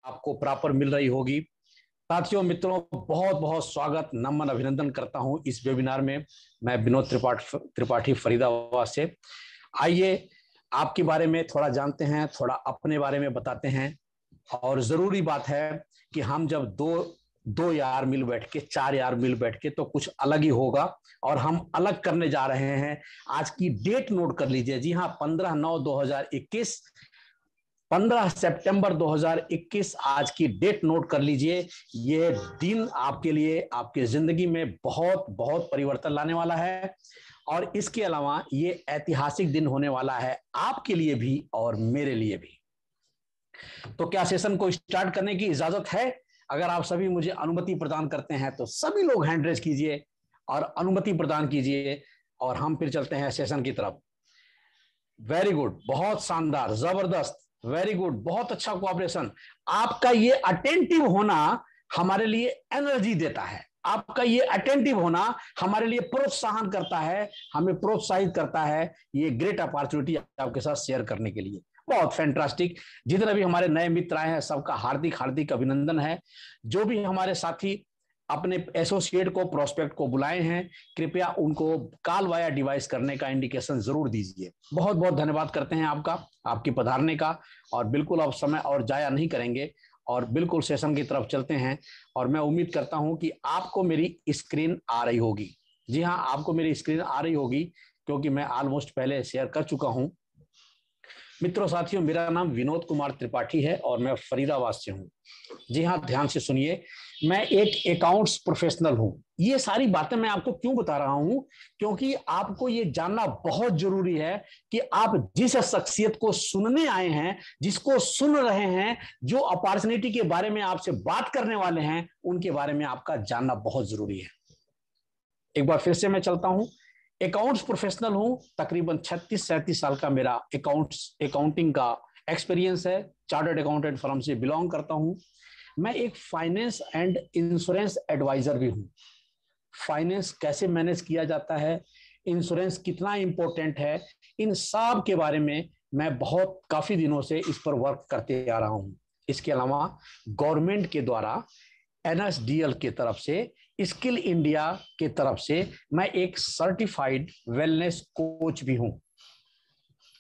आपको प्रॉपर मिल रही होगी। साथियों, मित्रों, बहुत बहुत स्वागत, नमन, अभिनंदन करता हूं इस वेबिनार में। मैं विनोद त्रिपाठी फरीदाबाद से। आइए आपके बारे में थोड़ा जानते हैं, थोड़ा अपने बारे में बताते हैं। और जरूरी बात है कि हम जब दो यार मिल बैठ के, चार यार मिल बैठ के, तो कुछ अलग ही होगा। और हम अलग करने जा रहे हैं। आज की डेट नोट कर लीजिए। जी हाँ, 15/9/2021, 15 सितंबर 2021 आज की डेट नोट कर लीजिए। ये दिन आपके लिए, आपके जिंदगी में बहुत बहुत परिवर्तन लाने वाला है। और इसके अलावा ये ऐतिहासिक दिन होने वाला है आपके लिए भी और मेरे लिए भी। तो क्या सेशन को स्टार्ट करने की इजाजत है? अगर आप सभी मुझे अनुमति प्रदान करते हैं तो सभी लोग हैंड रेज कीजिए और अनुमति प्रदान कीजिए, और हम फिर चलते हैं सेशन की तरफ। वेरी गुड, बहुत शानदार, जबरदस्त, वेरी गुड, बहुत अच्छा कोऑपरेशन। आपका ये अटेंटिव होना हमारे लिए एनर्जी देता है। आपका ये अटेंटिव होना हमारे लिए प्रोत्साहन करता है, हमें प्रोत्साहित करता है। ये ग्रेट अपॉर्चुनिटी आपके साथ शेयर करने के लिए। बहुत फैंटास्टिक। जितने भी हमारे नए मित्र आए हैं सबका हार्दिक हार्दिक अभिनंदन है। जो भी हमारे साथी अपने एसोसिएट को, प्रोस्पेक्ट को बुलाए हैं, कृपया उनको कॉल वाया डिवाइस करने का इंडिकेशन जरूर दीजिए। बहुत बहुत धन्यवाद करते हैं आपका, आपकी पधारने का। और बिल्कुल अब समय और जाया नहीं करेंगे और बिल्कुल सेशन की तरफ चलते हैं। और मैं उम्मीद करता हूं कि आपको मेरी स्क्रीन आ रही होगी। जी हाँ, आपको मेरी स्क्रीन आ रही होगी, क्योंकि मैं ऑलमोस्ट पहले शेयर कर चुका हूं। मित्रों, साथियों, मेरा नाम विनोद कुमार त्रिपाठी है और मैं फरीदाबाद से हूं। जी हाँ, ध्यान से सुनिए। मैं एक अकाउंट्स प्रोफेशनल हूं। ये सारी बातें मैं आपको क्यों बता रहा हूं? क्योंकि आपको ये जानना बहुत जरूरी है कि आप जिस शख्सियत को सुनने आए हैं, जिसको सुन रहे हैं, जो अपॉर्चुनिटी के बारे में आपसे बात करने वाले हैं, उनके बारे में आपका जानना बहुत जरूरी है। एक बार फिर से मैं चलता हूं। अकाउंट्स प्रोफेशनल हूं, तकरीबन 36-37 साल का मेरा अकाउंटिंग का एक्सपीरियंस है। चार्टर्ड अकाउंटेंट फर्म से बिलोंग करता हूं। मैं एक फाइनेंस एंड इंश्योरेंस एडवाइजर भी हूं। फाइनेंस कैसे मैनेज किया जाता है, इंश्योरेंस कितना इंपॉर्टेंट है, इन सब के बारे में मैं बहुत काफी दिनों से इस पर वर्क करते आ रहा हूं। इसके अलावा गवर्नमेंट के द्वारा एनएसडीएल की तरफ से, स्किल इंडिया की तरफ से मैं एक सर्टिफाइड वेलनेस कोच भी हूं।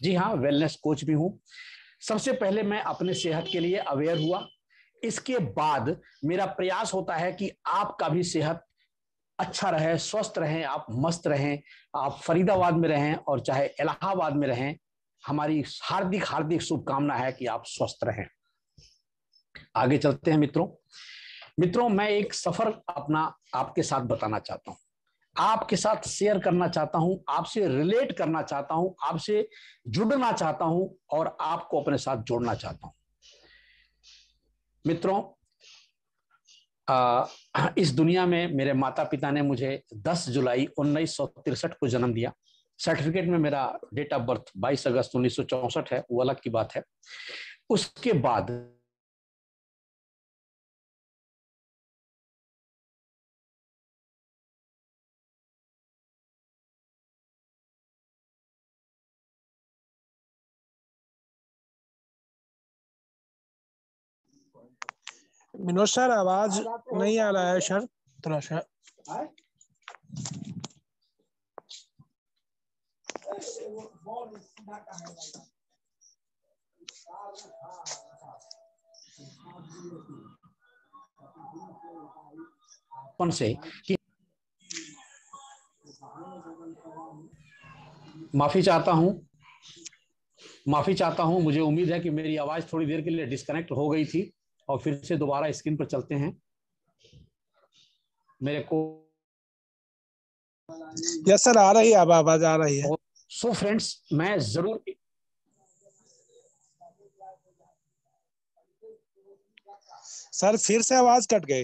जी हाँ, वेलनेस कोच भी हूं। सबसे पहले मैं अपने सेहत के लिए अवेयर हुआ। इसके बाद मेरा प्रयास होता है कि आपका भी सेहत अच्छा रहे, स्वस्थ रहें, आप मस्त रहें। आप फरीदाबाद में रहें और चाहे इलाहाबाद में रहें, हमारी हार्दिक हार्दिक शुभकामना है कि आप स्वस्थ रहें। आगे चलते हैं मित्रों, मैं एक सफर अपना आपके साथ बताना चाहता हूं, आपके साथ शेयर करना चाहता हूं, आपसे रिलेट करना चाहता हूं, आपसे जुड़ना चाहता हूं और आपको अपने साथ जोड़ना चाहता हूं। मित्रों, इस दुनिया में मेरे माता पिता ने मुझे 10 जुलाई 1963 को जन्म दिया। सर्टिफिकेट में मेरा डेट ऑफ बर्थ 22 अगस्त 1964 है, वो अलग की बात है। उसके बाद विनोद सर, आवाज नहीं आ रहा है सर, थोड़ा सा। से कि माफी चाहता हूं। मुझे उम्मीद है कि मेरी आवाज थोड़ी देर के लिए डिस्कनेक्ट हो गई थी और फिर से दोबारा स्क्रीन पर चलते हैं। मेरे को यस सर, आ रही है, अब आवाज आ रही है। सो फ्रेंड्स, मैं जरूर सर फिर से आवाज कट गई।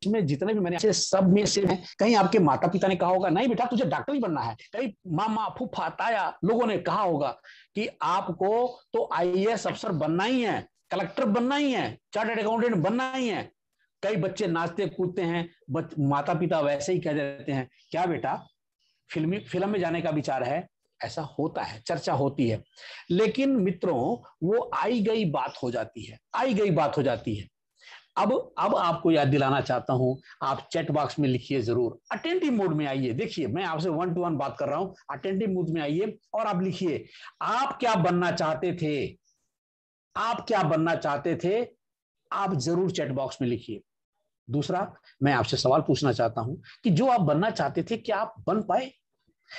में जितने भी मैंने सब में से कहीं आपके माता पिता ने कहा होगा, नहीं बेटा तुझे डॉक्टर ही बनना है। कहीं मामा, फूफा, ताया लोगों ने कहा होगा कि आपको तो आईएएस अफसर बनना ही है, कलेक्टर बनना ही है, चार्टर्ड अकाउंटेंट बनना ही है। कई बच्चे नाचते कूदते हैं, माता पिता वैसे ही कह देते हैं, क्या बेटा फिल्म में जाने का विचार है? ऐसा होता है, चर्चा होती है, लेकिन मित्रों वो आई गई बात हो जाती है, आई गई बात हो जाती है। अब आपको याद दिलाना चाहता हूं, आप चैट बॉक्स में लिखिए जरूर, अटेंटिव मोड में आइए। देखिए मैं आपसे 1 to 1 बात कर रहा हूं, अटेंटिव मोड में आइए और आप लिखिए आप क्या बनना चाहते थे, आप क्या बनना चाहते थे, आप जरूर चैट बॉक्स में लिखिए। दूसरा, मैं आपसे सवाल पूछना चाहता हूं कि जो आप बनना चाहते थे क्या आप बन पाए,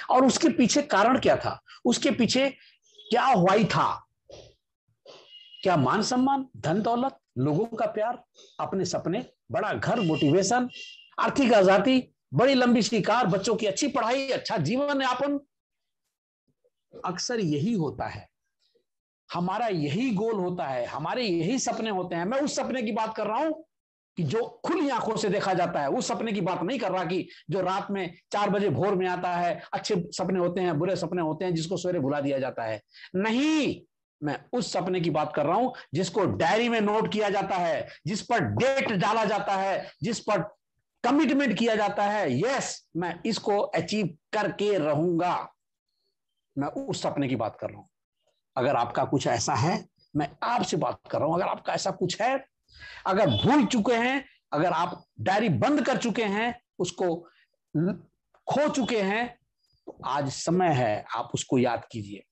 और उसके पीछे कारण क्या था, उसके पीछे क्या वाई था? क्या मान सम्मान, धन दौलत, लोगों का प्यार, अपने सपने, बड़ा घर, मोटिवेशन, आर्थिक आजादी, बड़ी लंबी सी कार, बच्चों की अच्छी पढ़ाई, अच्छा जीवन यापन? अक्सर यही होता है, हमारा यही गोल होता है, हमारे यही सपने होते हैं। मैं उस सपने की बात कर रहा हूं कि जो खुली आंखों से देखा जाता है, उस सपने की बात नहीं कर रहा कि जो रात में 4 बजे भोर में आता है। अच्छे सपने होते हैं, बुरे सपने होते हैं, जिसको सवेरे भुला दिया जाता है। नहीं, मैं उस सपने की बात कर रहा हूं जिसको डायरी में नोट किया जाता है, जिस पर डेट डाला जाता है, जिस पर कमिटमेंट किया जाता है। यस, मैं इसको अचीव करके रहूंगा। मैं उस सपने की बात कर रहा हूं। अगर आपका कुछ ऐसा है, मैं आपसे बात कर रहा हूं, अगर आपका ऐसा कुछ है, अगर भूल चुके हैं, अगर आप डायरी बंद कर चुके हैं, उसको खो चुके हैं, तो आज समय है आप उसको याद कीजिए।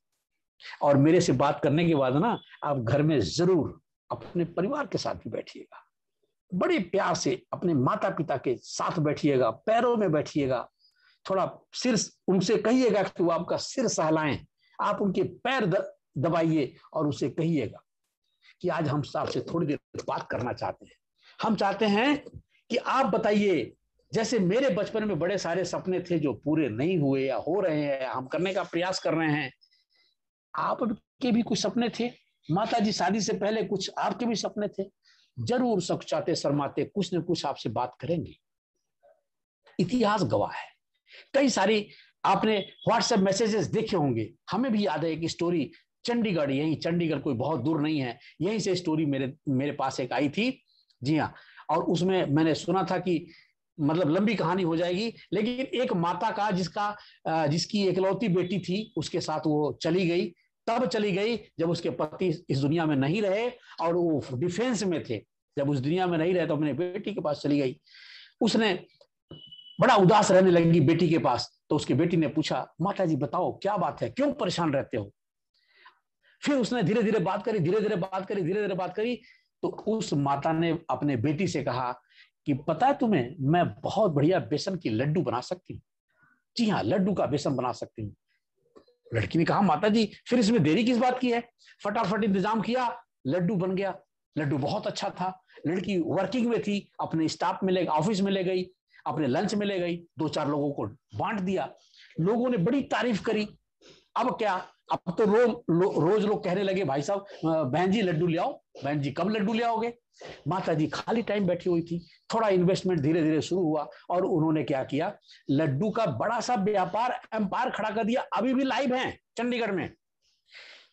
और मेरे से बात करने के बाद ना आप घर में जरूर अपने परिवार के साथ भी बैठिएगा, बड़े प्यार से अपने माता पिता के साथ बैठिएगा, पैरों में बैठिएगा, थोड़ा सिर उनसे कहिएगा कि वो आपका सिर सहलाएं, आप उनके पैर दबाइए और उसे कहिएगा कि आज हम आपसे थोड़ी देर बात करना चाहते हैं। हम चाहते हैं कि आप बताइए, जैसे मेरे बचपन में बड़े सारे सपने थे जो पूरे नहीं हुए या हो रहे हैं, हम करने का प्रयास कर रहे हैं। आपके भी कुछ सपने थे, माता जी शादी से पहले कुछ आपके भी सपने थे। जरूर सकुचाते शर्माते कुछ न कुछ आपसे बात करेंगे। इतिहास गवाह है, कई सारी आपने व्हाट्सएप मैसेजेस देखे होंगे। हमें भी याद है एक स्टोरी, चंडीगढ़, यही चंडीगढ़ कोई बहुत दूर नहीं है, यहीं से स्टोरी मेरे पास एक आई थी। जी हाँ, और उसमें मैंने सुना था कि मतलब लंबी कहानी हो जाएगी, लेकिन एक माता का जिसकी इकलौती बेटी थी, उसके साथ वो चली गई। तब चली गई जब उसके पति इस दुनिया में नहीं रहे और वो डिफेंस में थे। जब उस दुनिया में नहीं रहे तो अपने बेटी के पास चली गई। उसने बड़ा उदास रहने लगी बेटी के पास, तो उसकी बेटी ने पूछा, माता जी बताओ क्या बात है, क्यों परेशान रहते हो? फिर उसने धीरे धीरे बात करी, धीरे धीरे बात करी, धीरे धीरे बात करी, तो उस माता ने अपने बेटी से कहा कि पता है तुम्हें, मैं बहुत बढ़िया बेसन की लड्डू बना सकती हूँ। जी हाँ, लड्डू का बेसन बना सकती हूँ। लड़की ने कहा, माता जी फिर इसमें देरी किस बात की है? फटाफट इंतजाम किया, लड्डू बन गया। लड्डू बहुत अच्छा था। लड़की वर्किंग में थी, अपने स्टाफ में ले, ऑफिस में ले गई, अपने लंच में ले गई, 2-4 लोगों को बांट दिया। लोगों ने बड़ी तारीफ करी। अब क्या, अब तो रोज लोग कहने लगे, भाई साहब बहन जी लड्डू ले आओ। बहन जी कब लड्डू ले आओगे? माता जी खाली टाइम बैठी हुई थी। थोड़ा इन्वेस्टमेंट धीरे धीरे शुरू हुआ और उन्होंने क्या किया, लड्डू का बड़ा सा व्यापार एम्पायर खड़ा कर दिया। अभी भी लाइव है चंडीगढ़ में।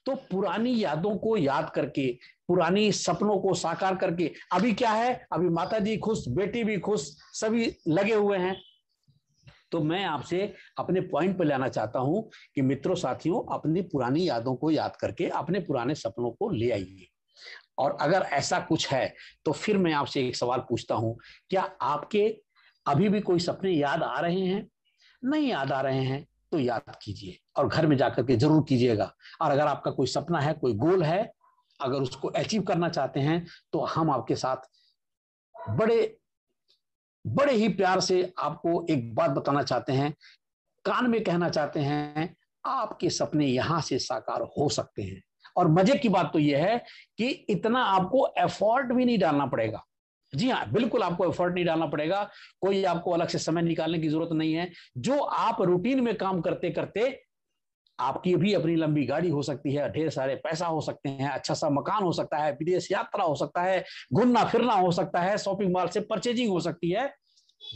तो पुरानी यादों को याद करके, पुरानी सपनों को साकार करके, अभी क्या है, अभी माता जी खुश, बेटी भी खुश, सभी लगे हुए हैं। तो मैं आपसे अपने पॉइंट पर लाना चाहता हूं कि मित्रों साथियों, अपनी पुरानी यादों को याद करके अपने पुराने सपनों को ले आइए। और अगर ऐसा कुछ है तो फिर मैं आपसे एक सवाल पूछता हूं, क्या आपके अभी भी कोई सपने याद आ रहे हैं? नहीं याद आ रहे हैं तो याद कीजिए और घर में जाकर के जरूर कीजिएगा। और अगर आपका कोई सपना है, कोई गोल है, अगर उसको अचीव करना चाहते हैं, तो हम आपके साथ बड़े ही प्यार से आपको एक बात बताना चाहते हैं, कान में कहना चाहते हैं, आपके सपने यहां से साकार हो सकते हैं। और मजे की बात तो यह है कि इतना आपको एफर्ट भी नहीं डालना पड़ेगा। जी हाँ, बिल्कुल आपको एफर्ट नहीं डालना पड़ेगा, कोई आपको अलग से समय निकालने की जरूरत नहीं है। जो आप रूटीन में काम करते करते, आपकी भी अपनी लंबी गाड़ी हो सकती है, ढेर सारे पैसा हो सकते हैं, अच्छा सा मकान हो सकता है, विदेश यात्रा हो सकता है, घूमना फिरना हो सकता है, शॉपिंग मॉल से परचेजिंग हो सकती है,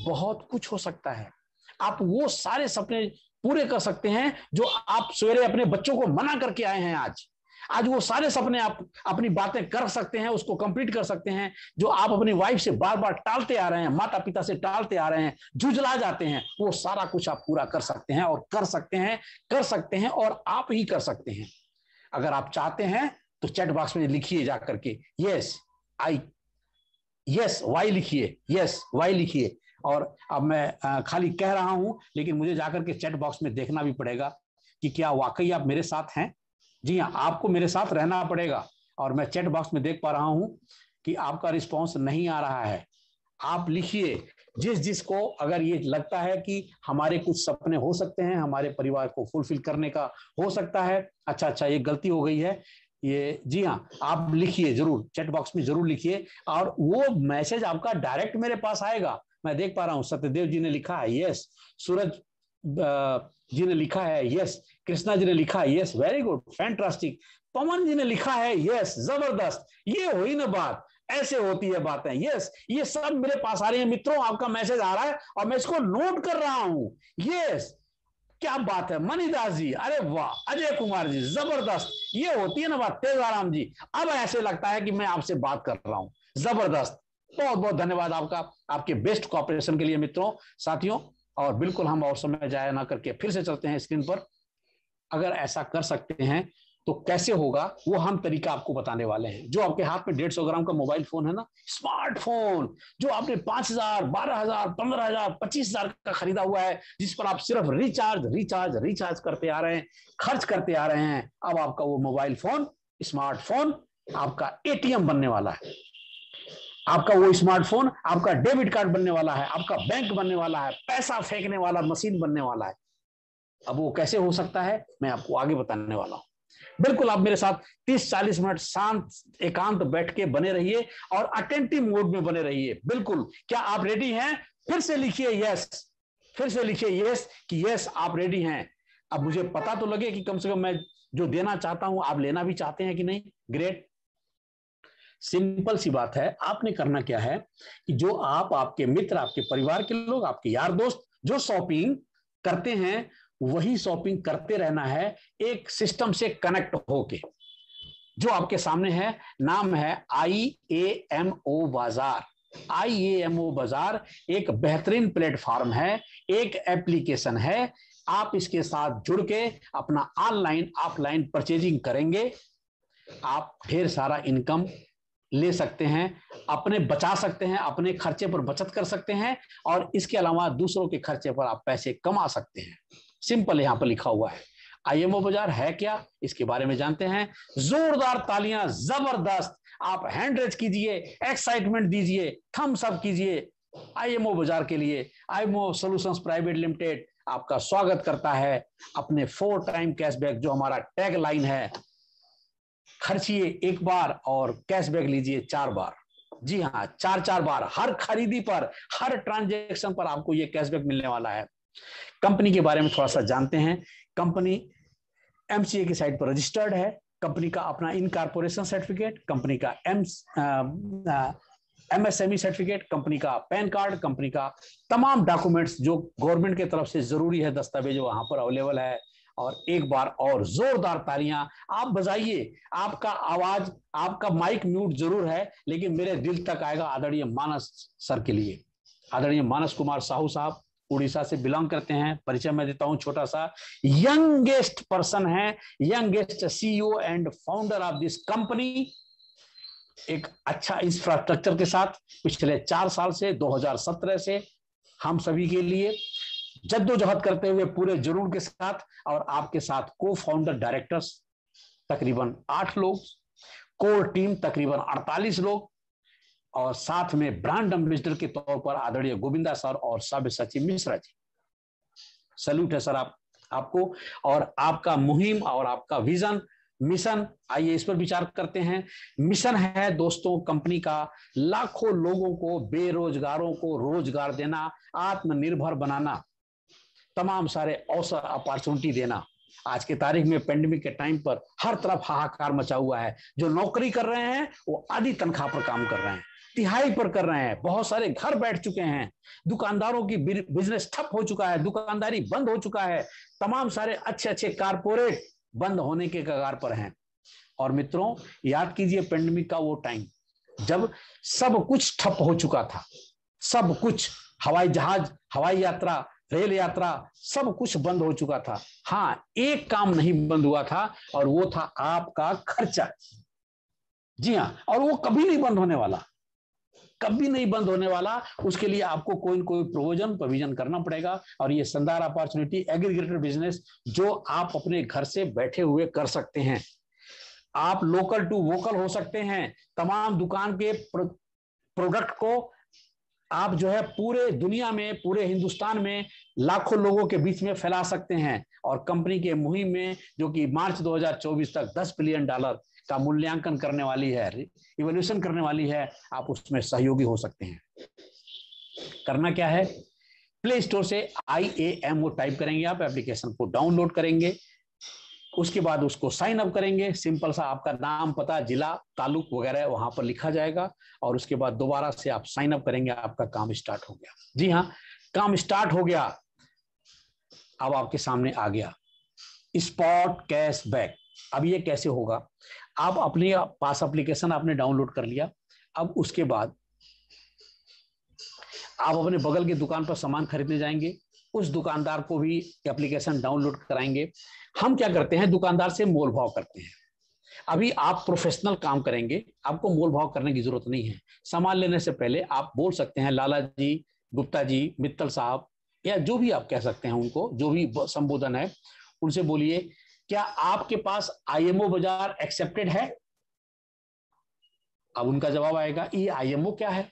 बहुत कुछ हो सकता है। आप वो सारे सपने पूरे कर सकते हैं जो आप सवेरे अपने बच्चों को मना करके आए हैं आज। आज वो सारे सपने आप अपनी बातें कर सकते हैं, उसको कंप्लीट कर सकते हैं जो आप अपनी वाइफ से बार बार टालते आ रहे हैं, माता पिता से टालते आ रहे हैं, झुंझला जाते हैं, वो सारा कुछ आप पूरा कर सकते हैं और कर सकते हैं और आप ही कर सकते हैं। अगर आप चाहते हैं तो चैट बॉक्स में लिखिए जा करके यस वाई लिखिए, यस वाई लिखिए। और अब मैं खाली कह रहा हूं, लेकिन मुझे जाकर के चैट बॉक्स में देखना भी पड़ेगा कि क्या वाकई आप मेरे साथ हैं। जी हाँ, आपको मेरे साथ रहना पड़ेगा। और मैं चैट बॉक्स में देख पा रहा हूं कि आपका रिस्पॉन्स नहीं आ रहा है। आप लिखिए, जिसको अगर ये लगता है कि हमारे कुछ सपने हो सकते हैं, हमारे परिवार को फुलफिल करने का हो सकता है। अच्छा, ये गलती हो गई है ये। जी हाँ, आप लिखिए जरूर, चैट बॉक्स में जरूर लिखिए और वो मैसेज आपका डायरेक्ट मेरे पास आएगा। मैं देख पा रहा हूं सत्यदेव जी ने लिखा है यस, सूरज जी ने लिखा है यस, कृष्णा जी ने लिखा है यस, वेरी गुड, फैंटास्टिक। पवन जी ने लिखा है यस, जबरदस्त। ये हुई ना बात, ऐसे होती है बातें। यस, ये सब मेरे पास आ रही है मित्रों, आपका मैसेज आ रहा है और मैं इसको नोट कर रहा हूं। यस, क्या बात है मनीदास जी, अरे वाह, अजय कुमार जी, जबरदस्त। ये होती है ना बात, तेजाराम जी, अब ऐसे लगता है कि मैं आपसे बात कर रहा हूं, जबरदस्त। बहुत बहुत धन्यवाद आपका, आपके बेस्ट कोऑपरेशन के लिए मित्रों, साथियों। और बिल्कुल हम और समय जाया ना करके फिर से चलते हैं स्क्रीन पर। अगर ऐसा कर सकते हैं तो कैसे होगा, वो हम तरीका आपको बताने वाले हैं। जो आपके हाथ में 150 ग्राम का मोबाइल फोन है ना, स्मार्टफोन, जो आपने 5,000, 12,000, 15,000, 25,000 का खरीदा हुआ है, जिस पर आप सिर्फ रिचार्ज करते आ रहे हैं, खर्च करते आ रहे हैं, अब आपका वो मोबाइल फोन, स्मार्टफोन आपका एटीएम बनने वाला है। आपका वो स्मार्टफोन आपका डेबिट कार्ड बनने वाला है, आपका बैंक बनने वाला है, पैसा फेंकने वाला मशीन बनने वाला है। अब वो कैसे हो सकता है, मैं आपको आगे बताने वाला हूं। बिल्कुल आप मेरे साथ 30-40 मिनट शांत एकांत बैठ के बने रहिए और अटेंटिव मोड में बने रहिए। बिल्कुल, क्या आप रेडी हैं? फिर से लिखिए यस, फिर से लिखिए यस कि यस आप रेडी हैं। अब मुझे पता तो लगे कि कम से कम मैं जो देना चाहता हूं आप लेना भी चाहते हैं कि नहीं। ग्रेट, सिंपल सी बात है। आपने करना क्या है कि जो आपके मित्र, आपके परिवार के लोग, आपके यार दोस्त जो शॉपिंग करते हैं वही शॉपिंग करते रहना है, एक सिस्टम से कनेक्ट होके। जो आपके सामने है, नाम है IAMO बाजार। IAMO बाजार एक बेहतरीन प्लेटफॉर्म है, एक एप्लीकेशन है। आप इसके साथ जुड़ के अपना ऑनलाइन ऑफलाइन परचेजिंग करेंगे, आप ढेर सारा इनकम ले सकते हैं, अपने बचा सकते हैं, अपने खर्चे पर बचत कर सकते हैं और इसके अलावा दूसरों के खर्चे पर आप पैसे कमा सकते हैं। सिंपल यहां पर लिखा हुआ है। IMO बाजार है क्या, इसके बारे में जानते हैं। जोरदार तालियां, जबरदस्त। आप हैंड रेज कीजिए, एक्साइटमेंट दीजिए, थम्स अप कीजिए IMO बाजार के लिए। IMO सॉल्यूशंस प्राइवेट लिमिटेड आपका स्वागत करता है अपने 4 टाइम कैशबैक, जो हमारा टैग लाइन है, खर्चिए एक बार और कैशबैक लीजिए 4 बार। जी हाँ, 4 बार हर खरीदी पर, हर ट्रांजैक्शन पर आपको ये कैशबैक मिलने वाला है। कंपनी के बारे में थोड़ा सा जानते हैं। कंपनी MCA की साइट पर रजिस्टर्ड है। कंपनी का अपना इनकॉर्पोरेशन सर्टिफिकेट, कंपनी का MSME सर्टिफिकेट, कंपनी का पैन कार्ड, कंपनी का तमाम डॉक्यूमेंट्स जो गवर्नमेंट की तरफ से जरूरी है दस्तावेज वहां पर अवेलेबल है। और एक बार और जोरदार तालियां आप बजाइए। आपका आवाज, आपका माइक म्यूट जरूर है लेकिन मेरे दिल तक आएगा आदरणीय मानस सर के लिए। आदरणीय मानस कुमार साहू साहब उड़ीसा से बिलोंग करते हैं। परिचय मैं देता हूं छोटा सा। यंगेस्ट पर्सन है, youngest CEO and founder of this company. एक अच्छा इंफ्रास्ट्रक्चर के साथ पिछले 4 साल से 2017 से हम सभी के लिए जद्दोजहद करते हुए पूरे जुनून के साथ, और आपके साथ को फाउंडर डायरेक्टर्स तकरीबन 8 लोग, कोर टीम तकरीबन 48 लोग, और साथ में ब्रांड एम्बेसडर के तौर पर आदरणीय गोविंदा सर और सब्यसाची मिश्रा जी। सैल्यूट है सर आपको। और आपका मुहिम और आपका विजन, मिशन, आइए इस पर विचार करते हैं। मिशन है दोस्तों कंपनी का लाखों लोगों को, बेरोजगारों को रोजगार देना, आत्मनिर्भर बनाना, तमाम अवसर अपॉर्चुनिटी देना। आज के तारीख में पेंडेमिक के टाइम पर हर तरफ हाहाकार मचा हुआ है। जो नौकरी कर रहे हैं वो आधी तनख्वाह पर काम कर रहे हैं, तिहाई पर कर रहे हैं, बहुत सारे घर बैठ चुके हैं, दुकानदारों की बिजनेस ठप हो चुका है, दुकानदारी बंद हो चुका है, तमाम सारे अच्छे अच्छे कारपोरेट बंद होने के कगार पर हैं। और मित्रों याद कीजिए पेंडेमिक का वो टाइम जब सब कुछ ठप हो चुका था, सब कुछ, हवाई जहाज, हवाई यात्रा, रेल यात्रा, सब कुछ बंद हो चुका था। हाँ, एक काम नहीं बंद हुआ था और वो था आपका खर्चा। जी हाँ, और वो कभी नहीं बंद होने वाला, कभी नहीं बंद होने वाला। उसके लिए आपको कोई न कोई प्रोविजन करना पड़ेगा। और ये शानदार अपॉर्चुनिटी एग्रीगेटर बिजनेस जो आप अपने घर से बैठे हुए कर सकते हैं। आप लोकल टू वोकल हो सकते हैं। तमाम दुकान के प्रोडक्ट को आप जो है पूरे दुनिया में, पूरे हिंदुस्तान में लाखों लोगों के बीच में फैला सकते हैं। और कंपनी के मुहिम में जो कि मार्च 2024 तक $10 बिलियन का मूल्यांकन करने वाली है, इवोल्यूशन करने वाली है, आप उसमें सहयोगी हो सकते हैं। करना क्या है, प्ले स्टोर से IAMO टाइप करेंगे, आप एप्लीकेशन को डाउनलोड करेंगे, उसके बाद उसको साइन अप करेंगे। सिंपल सा आपका नाम, पता, जिला, तालुक वगैरह वहां पर लिखा जाएगा और उसके बाद दोबारा से आप साइन अप करेंगे, आपका काम स्टार्ट हो गया। जी हाँ, काम स्टार्ट हो गया। अब आपके सामने आ गया स्पॉट कैशबैक। अब ये कैसे होगा, आप अपने पास एप्लीकेशन आपने डाउनलोड कर लिया। अब उसके बाद आप अपने बगल की दुकान पर सामान खरीदने जाएंगे, उस दुकानदार को भी एप्लीकेशन डाउनलोड कराएंगे। हम क्या करते हैं, दुकानदार से मोल भाव करते हैं। अभी आप प्रोफेशनल काम करेंगे, आपको मोल भाव करने की जरूरत नहीं है। सामान लेने से पहले आप बोल सकते हैं लाला जी, गुप्ता जी, मित्तल साहब, या जो भी आप कह सकते हैं उनको, जो भी संबोधन है, उनसे बोलिए क्या आपके पास IMO बाजार एक्सेप्टेड है। अब उनका जवाब आएगा ये IMO क्या है।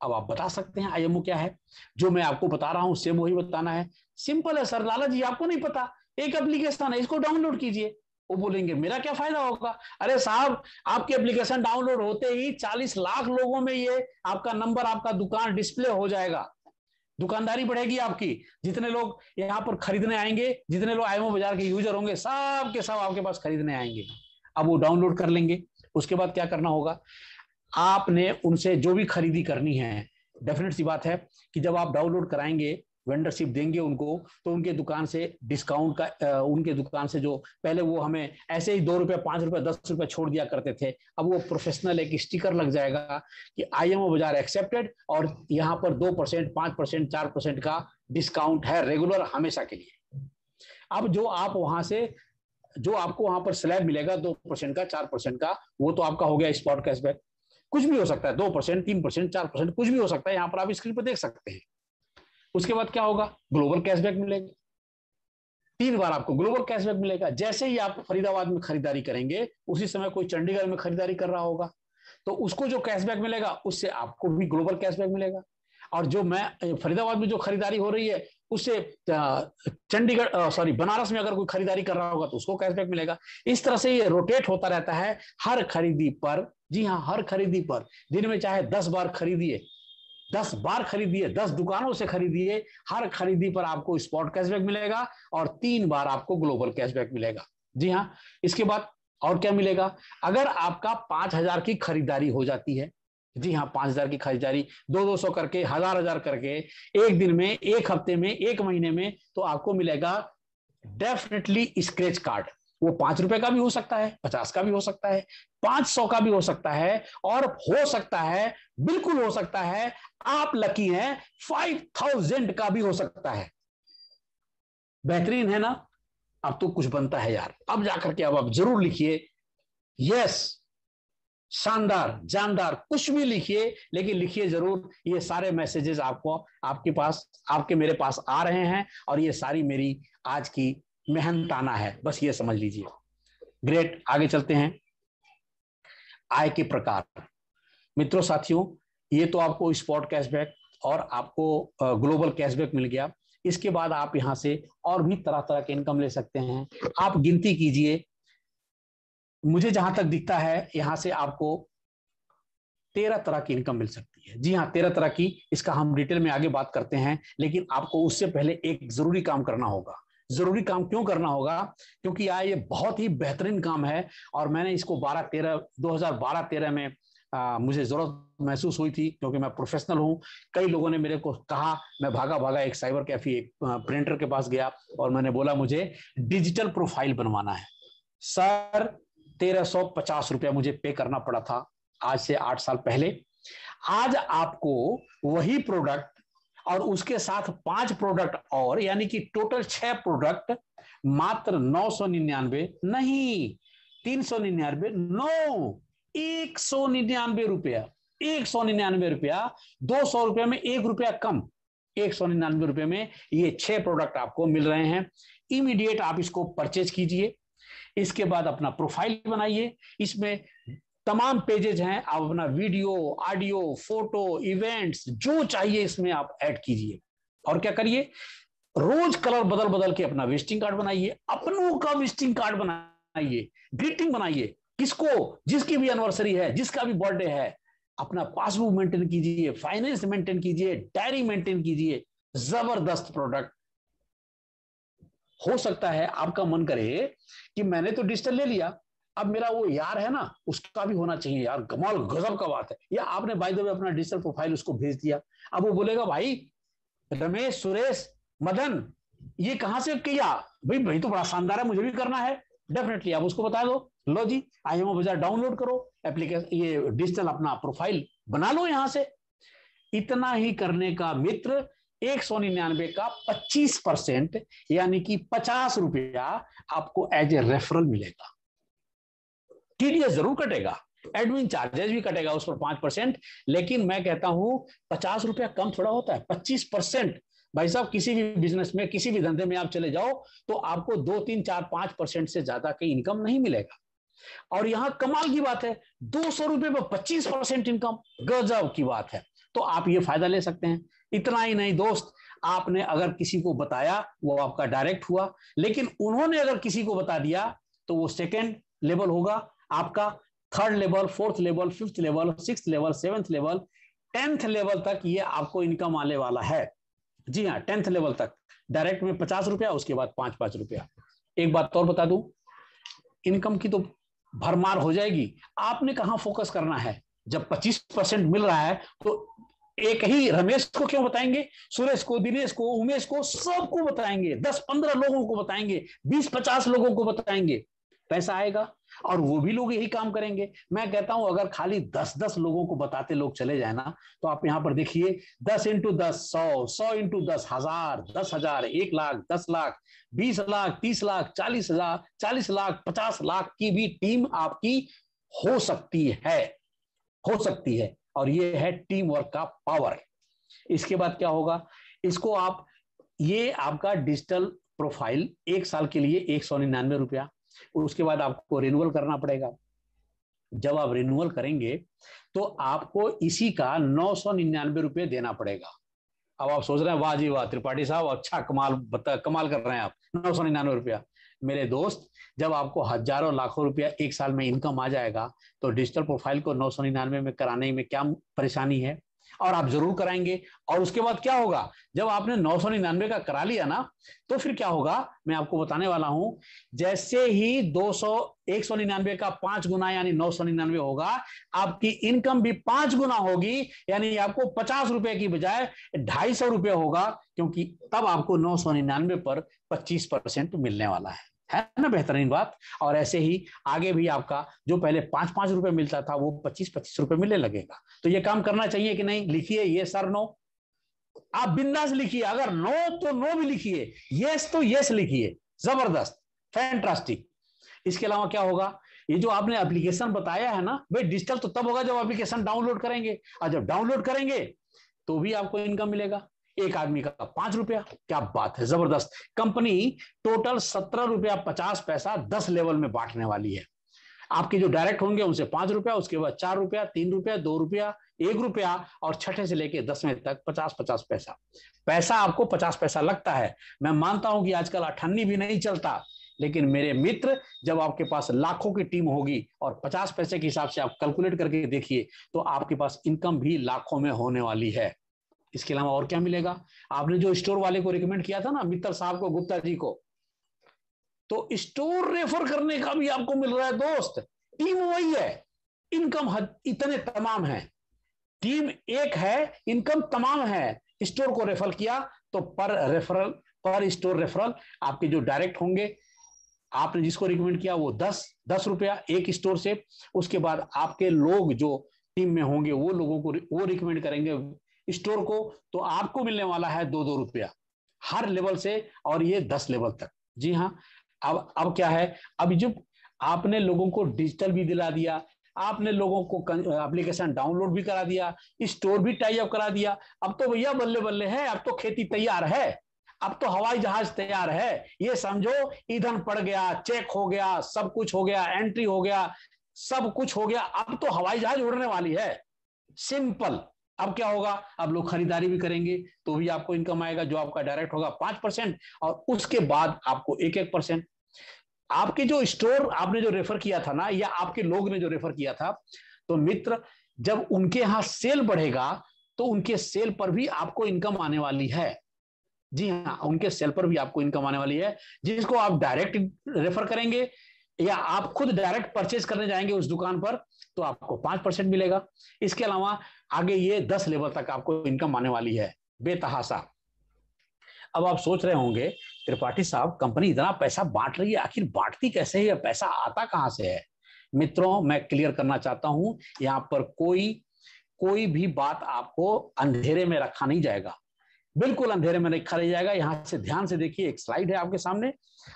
अब आप बता सकते हैं IMO क्या है। जो मैं आपको बता रहा हूं सेम वही बताना है। सिंपल है सर, लाला जी आपको नहीं पता, एक एप्लीकेशन है, इसको डाउनलोड कीजिए। वो बोलेंगे मेरा क्या फायदा होगा। अरे साहब, आपकी एप्लीकेशन डाउनलोड होते ही 40 लाख लोगों में ये आपका नंबर, आपका दुकान डिस्प्ले हो जाएगा। दुकानदारी बढ़ेगी आपकी। जितने लोग यहाँ पर खरीदने आएंगे, जितने लोग IMO बाजार के यूजर होंगे, सब के सब आपके पास खरीदने आएंगे। अब वो डाउनलोड कर लेंगे। उसके बाद क्या करना होगा, आपने उनसे जो भी खरीदी करनी है, डेफिनेट सी बात है कि जब आप डाउनलोड कराएंगे, वेंडरशिप देंगे उनको, तो उनके दुकान से डिस्काउंट का, उनके दुकान से जो पहले वो हमें ऐसे ही ₹2, ₹5, ₹10 छोड़ दिया करते थे, अब वो प्रोफेशनल एक स्टिकर लग जाएगा कि IMO बाजार एक्सेप्टेड और यहाँ पर 2%, 5%, 4% का डिस्काउंट है रेगुलर हमेशा के लिए। अब जो आप वहां से, जो आपको वहां पर स्लैब मिलेगा 2% का, 4% का, वो तो आपका हो गया स्पॉट कैशबैक। कुछ भी हो सकता है, 2%, 3%, 4%, कुछ भी हो सकता है, यहां पर आप स्क्रीन पर देख सकते हैं। उसके बाद क्या होगा, ग्लोबल कैशबैक मिलेगा। 3 बार आपको ग्लोबल कैशबैक मिलेगा। जैसे ही आप फरीदाबाद में खरीदारी करेंगे, उसी समय कोई चंडीगढ़ में खरीदारी कर रहा होगा, तो उसको जो कैशबैक मिलेगा उससे आपको भी ग्लोबल कैशबैक मिलेगा। और जो मैं फरीदाबाद में जो खरीदारी हो रही है उससे चंडीगढ़, सॉरी, बनारस में अगर कोई खरीदारी कर रहा होगा तो उसको कैशबैक मिलेगा। इस तरह से ये रोटेट होता रहता है हर खरीदी पर। जी हाँ, हर खरीदी पर, दिन में चाहे 10 बार खरीदिए, 10 बार खरीदिए, 10 दुकानों से खरीदिए, हर खरीदी पर आपको स्पॉट कैशबैक मिलेगा और 3 बार आपको ग्लोबल कैशबैक मिलेगा। जी हाँ, इसके बाद और क्या मिलेगा, अगर आपका 5,000 की खरीदारी हो जाती है, जी हाँ, 5,000 की खरीदारी, 200 करके, 1,000 करके, एक दिन में, एक हफ्ते में, एक महीने में, तो आपको मिलेगा डेफिनेटली स्क्रैच कार्ड। वो ₹5 का भी हो सकता है, 50 का भी हो सकता है, 500 का भी हो सकता है, और हो सकता है, बिल्कुल हो सकता है, आप लकी हैं, 5,000 का भी हो सकता है। बेहतरीन है ना। अब तो कुछ बनता है यार। अब जाकर के अब आप जरूर लिखिए, यस, शानदार, जानदार, कुछ भी लिखिए, लेकिन लिखिए जरूर। ये सारे मैसेजेस आपको, आपके पास, आपके मेरे पास आ रहे हैं और ये सारी मेरी आज की मेहनताना है, बस ये समझ लीजिए। ग्रेट, आगे चलते हैं। आय के प्रकार। मित्रों, साथियों, ये तो आपको स्पॉट कैशबैक और आपको ग्लोबल कैशबैक मिल गया। इसके बाद आप यहां से और भी तरह तरह के इनकम ले सकते हैं। आप गिनती कीजिए, मुझे जहां तक दिखता है यहां से आपको 13 तरह की इनकम मिल सकती है। जी हाँ, 13 तरह की। इसका हम डिटेल में आगे बात करते हैं, लेकिन आपको उससे पहले एक जरूरी काम करना होगा। जरूरी काम क्यों करना होगा, क्योंकि ये बहुत ही बेहतरीन काम है और मैंने इसको 2012-13 में मुझे जरूरत महसूस हुई थी, क्योंकि मैं प्रोफेशनल हूं। कई लोगों ने मेरे को कहा, मैं भागा भागा एक साइबर कैफे, एक प्रिंटर के पास गया और मैंने बोला मुझे डिजिटल प्रोफाइल बनवाना है। सर, 1350 रुपया मुझे पे करना पड़ा था आज से 8 साल पहले। आज आपको वही प्रोडक्ट और उसके साथ 5 प्रोडक्ट और, यानी कि टोटल 6 प्रोडक्ट मात्र 999 नहीं, 399, नो, 199 रुपया, 199 रुपया, 200 रुपये में 1 रुपया कम, 199 रुपये में ये 6 प्रोडक्ट आपको मिल रहे हैं। इमीडिएट आप इसको परचेज कीजिए। इसके बाद अपना प्रोफाइल बनाइए, इसमें तमाम पेजेज हैं, आप अपना वीडियो, ऑडियो, फोटो, इवेंट्स जो चाहिए इसमें आप ऐड कीजिए। और क्या करिए, रोज कलर बदल बदल के अपना विजिटिंग कार्ड बनाइए, अपनों का विजिटिंग कार्ड बनाइए, ग्रीटिंग बनाइए, किसको, जिसकी भी एनिवर्सरी है, जिसका भी बर्थडे है, अपना पासबुक मेंटेन कीजिए, फाइनेंस मेंटेन कीजिए, डायरी मेंटेन कीजिए। जबरदस्त प्रोडक्ट। हो सकता है आपका मन करे कि मैंने तो डिजिटल ले लिया, अब मेरा वो यार है ना, उसका भी होना चाहिए यार, कमाल गजब का बात है, या आपने बाय द वे अपना डिजिटल प्रोफाइल उसको भेज दिया। अब वो बोलेगा भाई रमेश, सुरेश, मदन, ये कहां से किया भाई? भाई तो बड़ा शानदार है, मुझे भी करना है। डेफिनेटली आप उसको बता दो, लो जी IMO बाजार डाउनलोड करो, एप्लीकेशन, ये डिजिटल अपना प्रोफाइल बना लो यहां से। इतना ही करने का मित्र 199 का 25% यानी कि 50 रुपया आपको एज ए रेफरल मिलेगा। TDS जरूर कटेगा, एडमिन चार्जेस भी कटेगा उस पर 5%, लेकिन मैं कहता हूं 50 रुपया कम थोड़ा होता है। 25% भाई साहब, किसी भी बिजनेस में, किसी भी धंधे में आप चले जाओ तो आपको 2, 3, 4, 5% से ज्यादा की इनकम नहीं मिलेगा। और यहां कमाल की बात है, 200 रुपए पर 25% इनकम, गजब की बात है। तो आप ये फायदा ले सकते हैं। इतना ही नहीं दोस्त, आपने अगर किसी को बताया वो आपका डायरेक्ट हुआ, लेकिन उन्होंने अगर किसी को बता दिया तो वो सेकेंड लेवल होगा आपका, third level, fourth level, fifth level, sixth level, seventh level, 10th level तक ये आपको इनकम आने वाला है। जी हाँ, 10th लेवल तक डायरेक्ट में 50 रुपया, उसके बाद 5-5 रुपया। एक बात और बता दूं, इनकम की तो भरमार हो जाएगी। आपने कहां फोकस करना है? जब 25% मिल रहा है तो एक ही रमेश को क्यों बताएंगे, सुरेश को, दिनेश को, उमेश को, सबको बताएंगे, 10-15 लोगों को बताएंगे, 20-50 लोगों को बताएंगे, पैसा आएगा और वो भी लोग यही काम करेंगे। मैं कहता हूं अगर खाली 10-10 लोगों को बताते लोग चले जाए ना, तो आप यहां पर देखिए 10 × 10 100, 100 × 10 1000, 10,000, 1 लाख, 10 लाख, 20 लाख, 30 लाख, 40,000, 40 लाख, 50 लाख की भी टीम आपकी हो सकती है, हो सकती है। और ये है टीम वर्क का पावर। इसके बाद क्या होगा, इसको आप, ये आपका डिजिटल प्रोफाइल 1 साल के लिए 199 रुपया, उसके बाद आपको रिन्यूअल करना पड़ेगा। जब आप रिन्यूअल करेंगे तो आपको इसी का 999 रुपये देना पड़ेगा। अब आप सोच रहे हैं वाह जी वाह त्रिपाठी साहब, अच्छा कमाल कर रहे हैं आप, 999 रुपया। मेरे दोस्त, जब आपको हजारों लाखों रुपया 1 साल में इनकम आ जाएगा तो डिजिटल प्रोफाइल को 999 में कराने में क्या परेशानी है? और आप जरूर कराएंगे। और उसके बाद क्या होगा, जब आपने 999 का करा लिया ना, तो फिर क्या होगा मैं आपको बताने वाला हूं। जैसे ही 199 का 5 गुना यानी 999 होगा, आपकी इनकम भी 5 गुना होगी, यानी आपको 50 रुपए की बजाय 250 रुपये होगा, क्योंकि तब आपको 999 पर 25% मिलने वाला है ना? बेहतरीन बात। और ऐसे ही आगे भी आपका जो पहले 5-5 रुपए मिलता था वो 25-25 रुपए मिलने लगेगा। तो ये काम करना चाहिए कि नहीं? लिखिए ये सर नो, आप बिंदास लिखिए, अगर नो तो नो भी लिखिए, यस तो यस लिखिए। जबरदस्त, फैंटास्टिक। इसके अलावा क्या होगा, ये जो आपने एप्लीकेशन बताया है ना भाई, डिजिटल तो तब होगा जब एप्लीकेशन डाउनलोड करेंगे, और जब डाउनलोड करेंगे तो भी आपको इनकम मिलेगा। एक आदमी का 5 रुपया, क्या बात है, जबरदस्त। कंपनी टोटल 17 रुपया 50 पैसा 10 लेवल में बांटने वाली है। आपके जो डायरेक्ट होंगे उनसे 5 रुपया, उसके बाद 4 रुपया, 3 रुपया, 2 रुपया, 1 रुपया, और छठे से लेके 10वें तक 50-50 पैसा। पैसा आपको 50 पैसा लगता है। मैं मानता हूं कि आजकल 98 भी नहीं चलता, लेकिन मेरे मित्र, जब आपके पास लाखों की टीम होगी और 50 पैसे के हिसाब से आप कैलकुलेट करके देखिए, तो आपके पास इनकम भी लाखों में होने वाली है। इसके अलावा और क्या मिलेगा, आपने जो स्टोर वाले को रिकमेंड किया था ना, मित्तल साहब को, गुप्ता जी को, तो स्टोर रेफर करने का भी आपको मिल रहा है दोस्त। टीम वही है, इनकम इतने तमाम है, टीम एक है, इनकम तमाम है। स्टोर को रेफर किया तो पर रेफरल, पर स्टोर रेफरल आपके जो डायरेक्ट होंगे आपने जिसको रिकमेंड किया वो 10 रुपया एक स्टोर से, उसके बाद आपके लोग जो टीम में होंगे वो लोगों को वो रिकमेंड करेंगे स्टोर को, तो आपको मिलने वाला है 2 रुपया हर लेवल से, और ये 10 लेवल तक। जी हाँ। अब क्या है, अब जब आपने लोगों को डिजिटल भी दिला दिया, आपने लोगों को एप्लीकेशन डाउनलोड भी करा दिया, स्टोर भी टाई अप करा दिया, अब तो भैया बल्ले बल्ले है, अब तो खेती तैयार है, अब तो हवाई जहाज तैयार है। ये समझो ईंधन पड़ गया, चेक हो गया, सब कुछ हो गया, एंट्री हो गया, सब कुछ हो गया, अब तो हवाई जहाज उड़ने वाली है। सिंपल। अब क्या होगा, अब लोग खरीदारी भी करेंगे तो भी आपको इनकम आएगा, जो आपका डायरेक्ट होगा 5%, और उसके बाद आपको 1% आपके जो स्टोर आपने जो रेफर किया था ना, या आपके लोग ने जो रेफर किया था, तो मित्र जब उनके यहां सेल बढ़ेगा तो उनके सेल पर भी आपको इनकम आने वाली है। जी हाँ, उनके सेल पर भी आपको इनकम आने वाली है। जिसको आप डायरेक्ट रेफर करेंगे या आप खुद डायरेक्ट परचेज करने जाएंगे उस दुकान पर, तो आपको 5% मिलेगा। इसके अलावा आगे ये 10 लेवल तक आपको इनकम आने वाली है बेतहासा। अब आप सोच रहे होंगे त्रिपाठी साहब, कंपनी इतना पैसा बांट रही है, आखिर बांटती कैसे है, पैसा आता कहां से है? मित्रों, मैं क्लियर करना चाहता हूं, यहां पर कोई भी बात आपको अंधेरे में रखा नहीं जाएगा, बिल्कुल अंधेरे में रखा नहीं जाएगा। यहां से ध्यान से देखिए, एक स्लाइड है आपके सामने,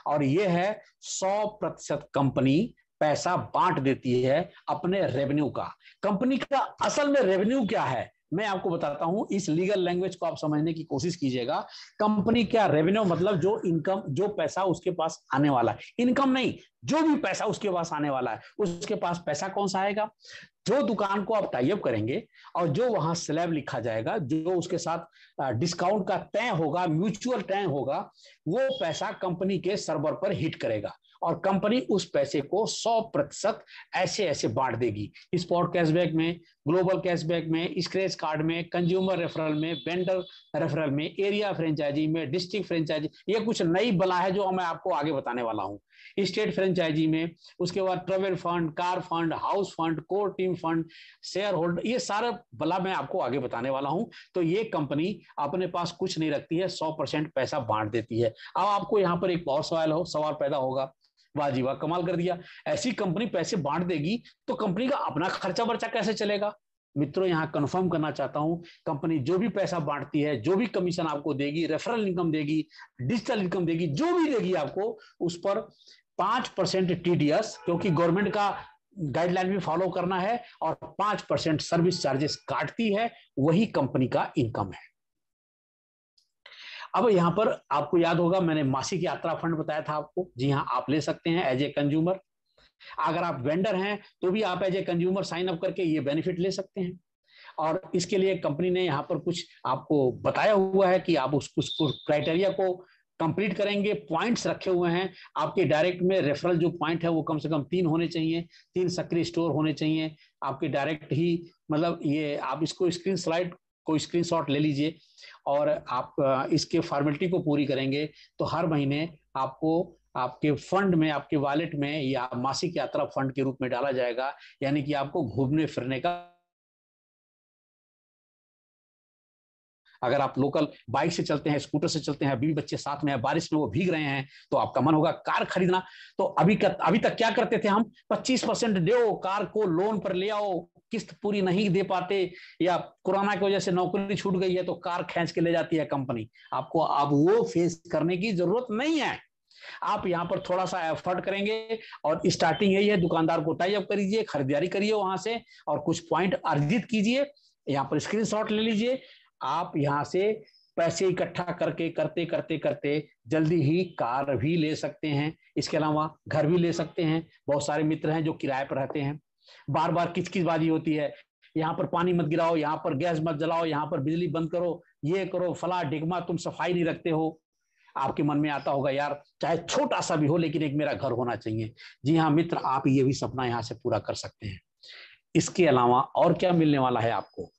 और ये है 100% कंपनी पैसा बांट देती है अपने रेवेन्यू का। कंपनी का असल में रेवेन्यू क्या है मैं आपको बताता हूं, इस लीगल लैंग्वेज को आप समझने की कोशिश कीजिएगा। कंपनी क्या, रेवेन्यू मतलब जो इनकम, जो पैसा उसके पास आने वाला है, इनकम नहीं, जो भी पैसा उसके पास आने वाला है, उसके पास पैसा कौन सा आएगा? जो दुकान को आप टाई अप करेंगे और जो वहां स्लैब लिखा जाएगा, जो उसके साथ डिस्काउंट का तय होगा, म्यूचुअल तय होगा, वो पैसा कंपनी के सर्वर पर हिट करेगा, और कंपनी उस पैसे को 100% ऐसे ऐसे बांट देगी। स्पॉट कैशबैक में, ग्लोबल कैशबैक में, स्क्रैच कार्ड में, कंज्यूमर रेफरल में, वेंडर रेफरल में, एरिया फ्रेंचाइजी में, डिस्ट्रिक्ट फ्रेंचाइजी, ये कुछ नई बला है जो मैं आपको आगे बताने वाला हूं, स्टेट फ्रेंचाइजी में, उसके बाद travel fund, car fund, house fund, core team fund, share holder, ये सारा बला मैं आपको आगे बताने वाला हूं। तो ये कंपनी अपने पास कुछ नहीं रखती है, 100% पैसा बांट देती है। अब आपको यहां पर एक और सवाल पैदा होगा, वाह जी वाह, कमाल कर दिया, ऐसी कंपनी पैसे बांट देगी तो कंपनी का अपना खर्चा बर्चा कैसे चलेगा? मित्रों, यहां कंफर्म करना चाहता हूं, कंपनी जो भी पैसा बांटती है, जो भी कमीशन आपको देगी, रेफरल इनकम देगी, डिजिटल इनकम देगी, जो भी देगी आपको, उस पर 5% टीडीएस, क्योंकि गवर्नमेंट का गाइडलाइन भी फॉलो करना है, और 5% सर्विस चार्जेस काटती है, वही कंपनी का इनकम है। अब यहां पर आपको याद होगा, मैंने मासिक यात्रा फंड बताया था आपको। जी हाँ, आप ले सकते हैं एज ए कंज्यूमर। अगर आप वेंडर हैं तो भी आप as a consumer sign up करके ये बेनिफिट ले सकते हैं। और इसके लिए कंपनी ने यहाँ पर कुछ आपको बताया हुआ है कि आप उस क्राइटेरिया को कंप्लीट करेंगे, पॉइंट्स रखे हुए हैं आपके डायरेक्ट में। रेफरल जो पॉइंट है वो कम से कम 3 होने चाहिए, 3 सक्रिय स्टोर होने चाहिए आपके डायरेक्ट ही, मतलब ये आप इसको स्क्रीनशॉट ले लीजिए, और आप इसके फॉर्मेलिटी को पूरी करेंगे तो हर महीने आपको आपके फंड में, आपके वॉलेट में, या मासिक यात्रा फंड के रूप में डाला जाएगा, यानी कि आपको घूमने फिरने का। अगर आप लोकल बाइक से चलते हैं, स्कूटर से चलते हैं, बीवी बच्चे साथ में है, बारिश में वो भीग रहे हैं, तो आपका मन होगा कार खरीदना। तो अभी तक क्या करते थे हम, 25% दो, कार को लोन पर ले आओ, किस्त पूरी नहीं दे पाते, या कोरोना की वजह से नौकरी छूट गई है तो कार खींच के ले जाती है कंपनी। आपको अब वो फेस करने की जरूरत नहीं है। आप यहाँ पर थोड़ा सा एफर्ट करेंगे, और स्टार्टिंग यही है, दुकानदार को टाई अप करिए, खरीदारी करिए वहां से, और कुछ पॉइंट अर्जित कीजिए। यहाँ पर स्क्रीनशॉट ले लीजिए, आप यहां से पैसे इकट्ठा करके करते करते करते जल्दी ही कार भी ले सकते हैं। इसके अलावा घर भी ले सकते हैं। बहुत सारे मित्र हैं जो किराए पर रहते हैं, बार बार किचकिचबाजी होती है, यहाँ पर पानी मत गिराओ, यहाँ पर गैस मत जलाओ, यहाँ पर बिजली बंद करो, ये करो, फला डिगमा, तुम सफाई नहीं रखते हो। आपके मन में आता होगा, यार चाहे छोटा सा भी हो लेकिन एक मेरा घर होना चाहिए। जी हाँ मित्र, आप ये भी सपना यहाँ से पूरा कर सकते हैं। इसके अलावा और क्या मिलने वाला है आपको?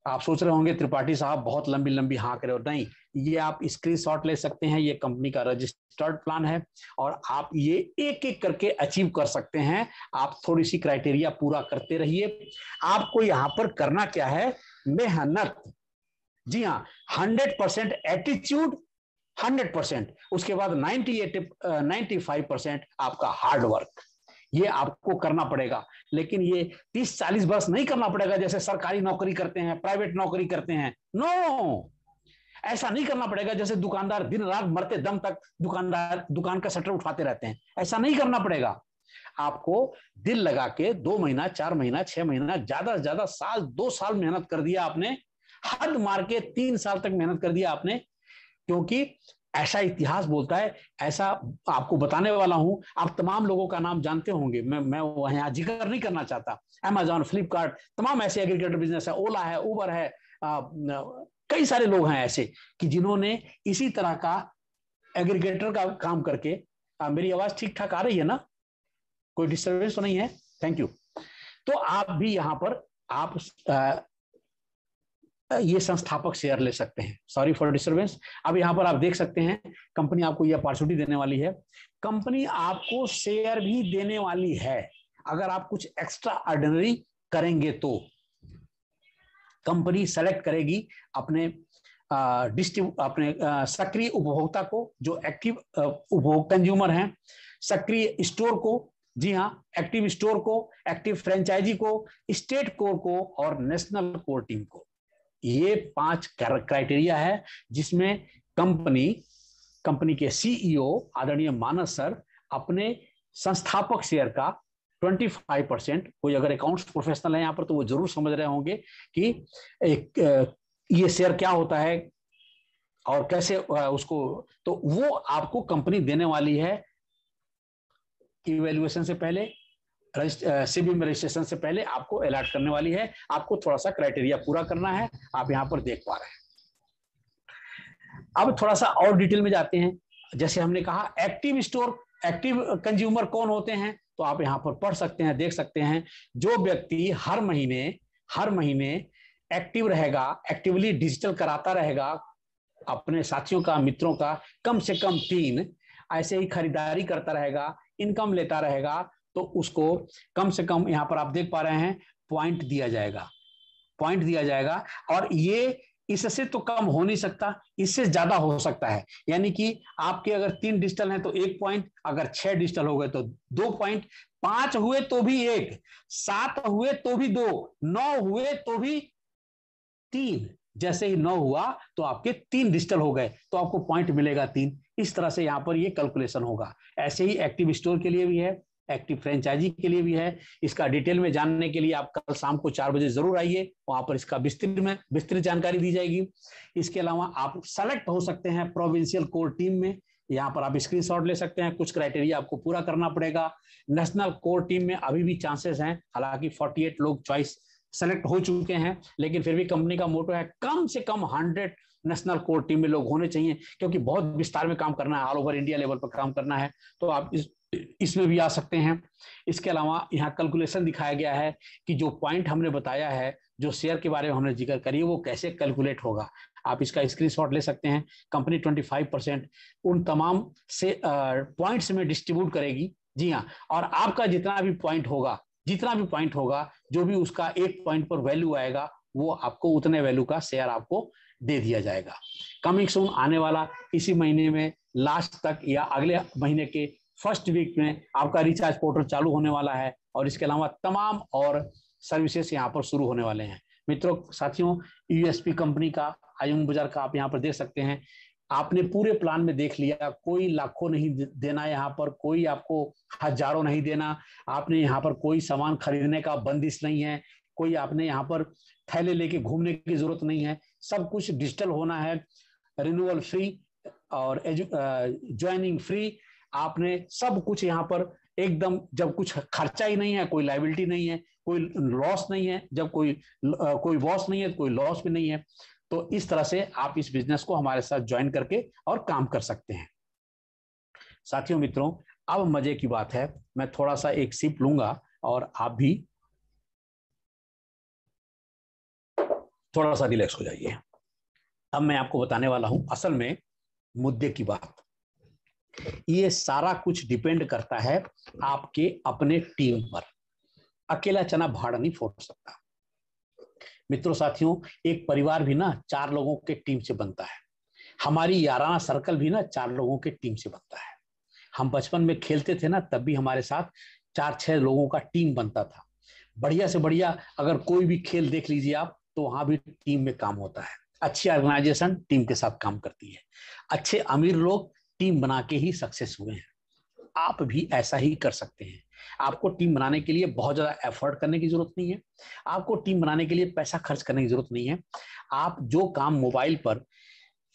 आप सोच रहे होंगे त्रिपाठी साहब बहुत लंबी लंबी हाँ करे, और नहीं, ये आप स्क्रीनशॉट ले सकते हैं, ये कंपनी का रजिस्टर्ड प्लान है, और आप ये एक एक करके अचीव कर सकते हैं। आप थोड़ी सी क्राइटेरिया पूरा करते रहिए। आपको यहाँ पर करना क्या है, मेहनत। जी हाँ, 100% एटीट्यूड 100%। उसके बाद 95% आपका हार्ड वर्क, ये आपको करना पड़ेगा। लेकिन ये 30-40 वर्ष नहीं करना पड़ेगा जैसे सरकारी नौकरी करते हैं, प्राइवेट नौकरी करते हैं। नो, ऐसा नहीं करना पड़ेगा जैसे दुकानदार दिन रात मरते दम तक दुकान का शटर उठाते रहते हैं। ऐसा नहीं करना पड़ेगा। आपको दिल लगा के 2 महीना, 4 महीना, 6 महीना, ज्यादा से ज्यादा साल, 2 साल मेहनत कर दिया आपने, हद मार के 3 साल तक मेहनत कर दिया आपने, क्योंकि ऐसा इतिहास बोलता है। ऐसा आपको बताने वाला हूं। आप तमाम लोगों का नाम जानते होंगे, मैं वहां जिक्र नहीं करना चाहता। अमेजॉन, फ्लिपकार्ट, तमाम ऐसे एग्रीगेटर बिजनेस है, ओला है, उबर है, कई सारे लोग हैं ऐसे कि जिन्होंने इसी तरह का एग्रीगेटर का काम करके। मेरी आवाज ठीक ठाक आ रही है ना? कोई डिस्टर्बेंस तो नहीं है? Thank you. तो आप भी यहां पर आप ये संस्थापक शेयर ले सकते हैं। Sorry for disturbance. अब यहां पर आप देख सकते हैं कंपनी आपको ये अपॉर्चुनिटी देने वाली है। कंपनी आपको शेयर भी देने वाली है अगर आप कुछ एक्स्ट्रा ऑर्डिनरी करेंगे तो। कंपनी सेलेक्ट करेगी अपने सक्रिय उपभोक्ता को, जो एक्टिव उपभोक्ता कंज्यूमर हैं, सक्रिय स्टोर को, जी हाँ, एक्टिव स्टोर को, एक्टिव फ्रेंचाइजी को, स्टेट कोर को और नेशनल कोर टीम को। ये 5 क्राइटेरिया है जिसमें कंपनी के सीईओ आदरणीय मानस सर अपने संस्थापक शेयर का 25%, कोई अगर अकाउंट्स प्रोफेशनल है यहाँ पर तो वो जरूर समझ रहे होंगे कि ये शेयर क्या होता है और कैसे उसको, तो वो आपको कंपनी देने वाली है इवैल्यूएशन से पहले, सीबी में रजिस्ट्रेशन से पहले आपको अलॉट करने वाली है। आपको थोड़ा सा क्राइटेरिया पूरा करना है, आप यहां पर देख पा रहे हैं। अब थोड़ा सा और डिटेल में जाते हैं। जैसे हमने कहा एक्टिव स्टोर, एक्टिव कंज्यूमर कौन होते हैं, तो आप यहां पर पढ़ सकते हैं, देख सकते हैं। जो व्यक्ति हर महीने एक्टिव रहेगा, एक्टिवली डिजिटल कराता रहेगा अपने साथियों का, मित्रों का, कम से कम 3 ऐसे ही खरीदारी करता रहेगा, इनकम लेता रहेगा, तो उसको कम से कम यहां पर आप देख पा रहे हैं पॉइंट दिया जाएगा। और ये इससे तो कम हो नहीं सकता, इससे ज्यादा हो सकता है। यानी कि आपके अगर 3 डिजिटल हैं तो 1 पॉइंट, अगर 6 डिजिटल हो गए तो 2 पॉइंट, 5 हुए तो भी 1, 7 हुए तो भी 2, 9 हुए तो भी 3। जैसे ही 9 हुआ तो आपके 3 डिजिटल हो गए तो आपको पॉइंट मिलेगा 3। इस तरह से यहां पर ये कैलकुलेशन होगा। ऐसे ही एक्टिव स्टोर के लिए भी है, एक्टिव फ्रेंचाइजी के लिए भी है। इसका डिटेल में जानने के लिए आप कल शाम को 4 बजे जरूर आइए, वहां पर इसका विस्तृत जानकारी दी जाएगी। इसके अलावा आप सेलेक्ट हो सकते हैं प्रोविंशियल कोर टीम में, यहाँ पर आप स्क्रीनशॉट ले सकते हैं। कुछ क्राइटेरिया आपको पूरा करना पड़ेगा। नेशनल कोर टीम में अभी भी चांसेस हैं, हालांकि 48 लोग चॉइस सेलेक्ट हो चुके हैं, लेकिन फिर भी कंपनी का मोटो है कम से कम 100 नेशनल कोर टीम में लोग होने चाहिए, क्योंकि बहुत विस्तार में काम करना है, ऑल ओवर इंडिया लेवल पर काम करना है। तो आप इसमें भी आ सकते हैं। इसके अलावा यहाँ कैलकुलेशन दिखाया गया है कि जो पॉइंट हमने बताया है, जो शेयर के बारे में हमने जिक्र करी है, वो कैसे कैलकुलेट होगा। आप इसका स्क्रीनशॉट ले सकते हैं। कंपनी 25% उन तमाम से पॉइंट्स में डिस्ट्रीब्यूट करेगी। जी हाँ, और आपका जितना भी पॉइंट होगा, जो भी उसका 1 पॉइंट पर वैल्यू आएगा, वो आपको उतने वैल्यू का शेयर आपको दे दिया जाएगा। कमिंग सून आने वाला इसी महीने में लास्ट तक या अगले महीने के फर्स्ट वीक में आपका रिचार्ज पोर्टल चालू होने वाला है, और इसके अलावा तमाम और सर्विसेज यहाँ पर शुरू होने वाले हैं। मित्रों, साथियों, यूएसपी कंपनी का, आयुंग बाजार का आप यहाँ पर देख सकते हैं। आपने पूरे प्लान में देख लिया, कोई लाखों नहीं देना, यहाँ पर कोई आपको हजारों नहीं देना। आपने यहाँ पर कोई सामान खरीदने का बंदिश नहीं है, कोई आपने यहाँ पर थैले लेके घूमने की जरूरत नहीं है। सब कुछ डिजिटल होना है, रिन्यूअल फ्री और ज्वाइनिंग फ्री। आपने सब कुछ यहाँ पर एकदम, जब कुछ खर्चा ही नहीं है, कोई लायबिलिटी नहीं है, कोई लॉस नहीं है, जब कोई लॉस नहीं है तो कोई लॉस भी नहीं है। तो इस तरह से आप इस बिजनेस को हमारे साथ ज्वाइन करके और काम कर सकते हैं। साथियों, मित्रों, अब मजे की बात है, मैं थोड़ा सा एक सिप लूंगा और आप भी थोड़ा सा रिलैक्स हो जाइए। अब मैं आपको बताने वाला हूं असल में मुद्दे की बात। ये सारा कुछ डिपेंड करता है आपके अपने टीम पर। अकेला चना भाड़ नहीं फोड़ सकता। मित्रों, साथियों, एक परिवार भी ना 4 लोगों के टीम से बनता है। हमारी याराना सर्कल भी ना 4 लोगों के टीम से बनता है। हम बचपन में खेलते थे ना, तब भी हमारे साथ 4-6 लोगों का टीम बनता था। बढ़िया से बढ़िया अगर कोई भी खेल देख लीजिए आप, तो वहां भी टीम में काम होता है। अच्छी ऑर्गेनाइजेशन टीम के साथ काम करती है। अच्छे अमीर लोग टीम बना के ही सक्सेस हुए हैं। आप भी ऐसा ही कर सकते हैं। आपको टीम बनाने के लिए बहुत ज्यादा एफर्ट करने की जरूरत नहीं है। आपको टीम बनाने के लिए पैसा खर्च करने की जरूरत नहीं है। आप जो काम मोबाइल पर,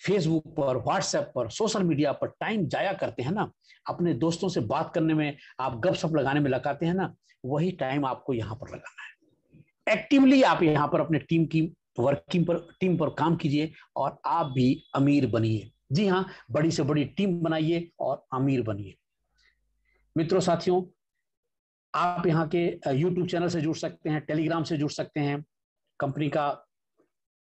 फेसबुक पर, व्हाट्सएप पर, सोशल मीडिया पर टाइम जाया करते हैं ना, अपने दोस्तों से बात करने में, आप गपशप लगाने में लगाते हैं ना, वही टाइम आपको यहाँ पर लगाना है। एक्टिवली आप यहाँ पर अपने टीम पर काम कीजिए और आप भी अमीर बनिए। जी हाँ, बड़ी से बड़ी टीम बनाइए और अमीर बनिए। मित्रों, साथियों, आप यहाँ के यूट्यूब चैनल से जुड़ सकते हैं, टेलीग्राम से जुड़ सकते हैं, कंपनी का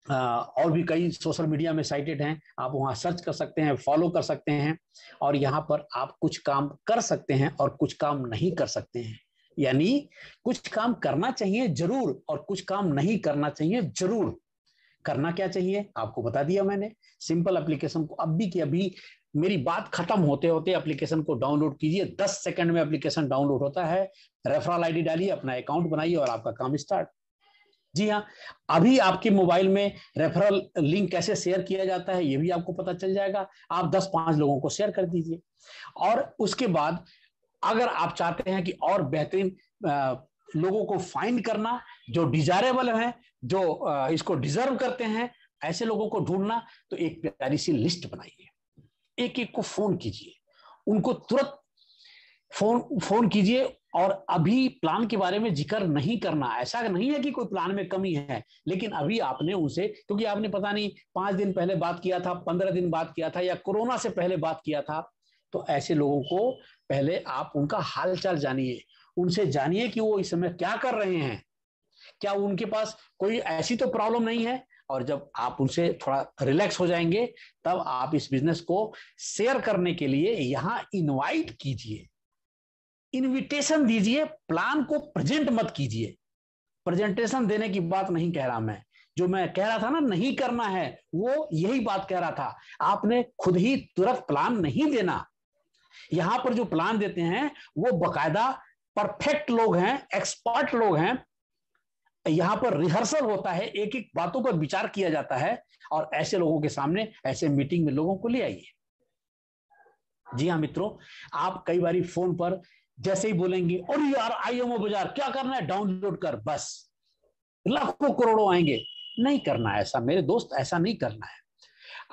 और भी कई सोशल मीडिया में साइटेड हैं, आप वहां सर्च कर सकते हैं, फॉलो कर सकते हैं, और यहाँ पर आप कुछ काम कर सकते हैं और कुछ काम नहीं कर सकते हैं। यानी कुछ काम करना चाहिए जरूर और कुछ काम नहीं करना चाहिए जरूर। करना क्या चाहिए आपको बता दिया मैंने। सिंपल एप्लीकेशन को अभी के अभी, मेरी बात खत्म होते होते एप्लीकेशन को डाउनलोड कीजिए। 10 सेकंड में एप्लीकेशन डाउनलोड होता है। रेफरल आईडी डालिए, अपना अकाउंट बनाइए और आपका काम स्टार्ट। जी हाँ, अभी आपके मोबाइल में रेफरल लिंक कैसे शेयर किया जाता है ये भी आपको पता चल जाएगा। आप 10-5 लोगों को शेयर कर दीजिए, और उसके बाद अगर आप चाहते हैं कि और बेहतरीन लोगों को फाइंड करना, जो डिजायरेबल हैं, जो इसको डिजर्व करते हैं, ऐसे लोगों को ढूंढना, तो एक प्यारी सी लिस्ट बनाइए। एक एक को फोन कीजिए, उनको तुरंत फोन कीजिए। और अभी प्लान के बारे में जिक्र नहीं करना। ऐसा नहीं है कि कोई प्लान में कमी है, लेकिन अभी आपने उनसे, क्योंकि आपने पता नहीं 5 दिन पहले बात किया था, 15 दिन बात किया था, या कोरोना से पहले बात किया था, तो ऐसे लोगों को पहले आप उनका हालचाल जानिए। उनसे जानिए कि वो इस समय क्या कर रहे हैं, क्या उनके पास कोई ऐसी तो प्रॉब्लम नहीं है। और जब आप उनसे थोड़ा रिलैक्स हो जाएंगे, तब आप इस बिजनेस को शेयर करने के लिए यहां इनवाइट कीजिए, इनविटेशन दीजिए। प्लान को प्रेजेंट मत कीजिए। प्रेजेंटेशन देने की बात नहीं कह रहा मैं। जो मैं कह रहा था ना, नहीं करना है, वो यही बात कह रहा था। आपने खुद ही तुरंत प्लान नहीं देना। यहां पर जो प्लान देते हैं वो बकायदा परफेक्ट लोग हैं, एक्सपर्ट लोग हैं। यहां पर रिहर्सल होता है, एक एक बातों पर विचार किया जाता है, और ऐसे लोगों के सामने, ऐसे मीटिंग में लोगों को ले आइए। जी हाँ मित्रों, आप कई बार फोन पर जैसे ही बोलेंगे, और यार आईएमओ बाजार क्या करना है, डाउनलोड कर, बस लाखों करोड़ों आएंगे। नहीं करना है ऐसा मेरे दोस्त, ऐसा नहीं करना है।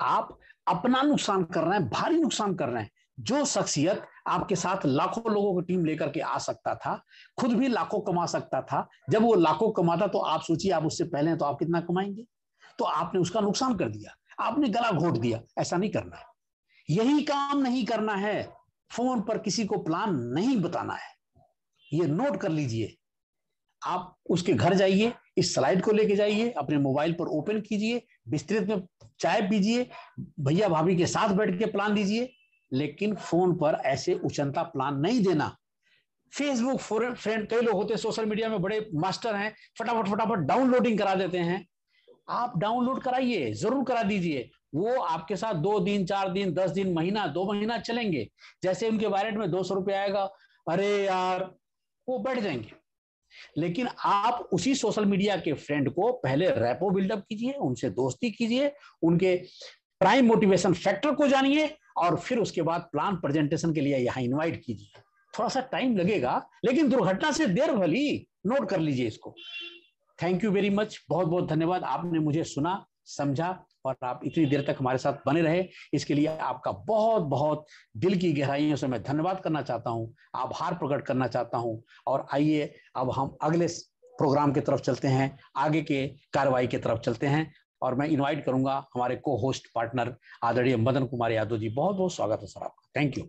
आप अपना नुकसान कर रहे हैं, भारी नुकसान कर रहे हैं। जो शख्सियत आपके साथ लाखों लोगों की टीम लेकर के आ सकता था, खुद भी लाखों कमा सकता था, जब वो लाखों कमाता, तो आप सोचिए आप उससे पहले हैं तो आप कितना कमाएंगे। तो आपने उसका नुकसान कर दिया, आपने गला घोट दिया। ऐसा नहीं करना है, यही काम नहीं करना है। फोन पर किसी को प्लान नहीं बताना है, ये नोट कर लीजिए। आप उसके घर जाइए, इस स्लाइड को लेके जाइए, अपने मोबाइल पर ओपन कीजिए, विस्तृत में चाय पीजिए, भैया भाभी के साथ बैठ के प्लान दीजिए, लेकिन फोन पर ऐसे उचंता प्लान नहीं देना। फेसबुक फ्रेंड, कई लोग होते हैं सोशल मीडिया में बड़े मास्टर हैं, फटाफट डाउनलोडिंग करा देते हैं। आप डाउनलोड कराइए, जरूर करा दीजिए। वो आपके साथ 2 दिन, 4 दिन, 10 दिन, महीना, 2 महीना चलेंगे। जैसे उनके वॉलेट में 200 रुपये आएगा, अरे यार, वो बैठ जाएंगे। लेकिन आप उसी सोशल मीडिया के फ्रेंड को पहले रैपो बिल्डअप कीजिए, उनसे दोस्ती कीजिए, उनके प्राइम मोटिवेशन फैक्टर को जानिए, और फिर उसके बाद प्लान प्रेजेंटेशन के लिए यहां इनवाइट कीजिए। थोड़ा सा टाइम लगेगा, लेकिन दुर्घटना से देर भली। नोट कर लीजिए इसको। थैंक यू वेरी मच, बहुत बहुत धन्यवाद। आपने मुझे सुना, समझा, और आप इतनी देर तक हमारे साथ बने रहे, इसके लिए आपका बहुत बहुत दिल की गहराइयों से मैं धन्यवाद करना चाहता हूं, आभार प्रकट करना चाहता हूं। और आइए अब हम अगले प्रोग्राम की तरफ चलते हैं, आगे के कार्रवाई की तरफ चलते हैं, और मैं इनवाइट करूंगा हमारे को होस्ट पार्टनर आदरणीय मदन कुमार यादव जी। बहुत बहुत स्वागत है सर आपका। Thank you.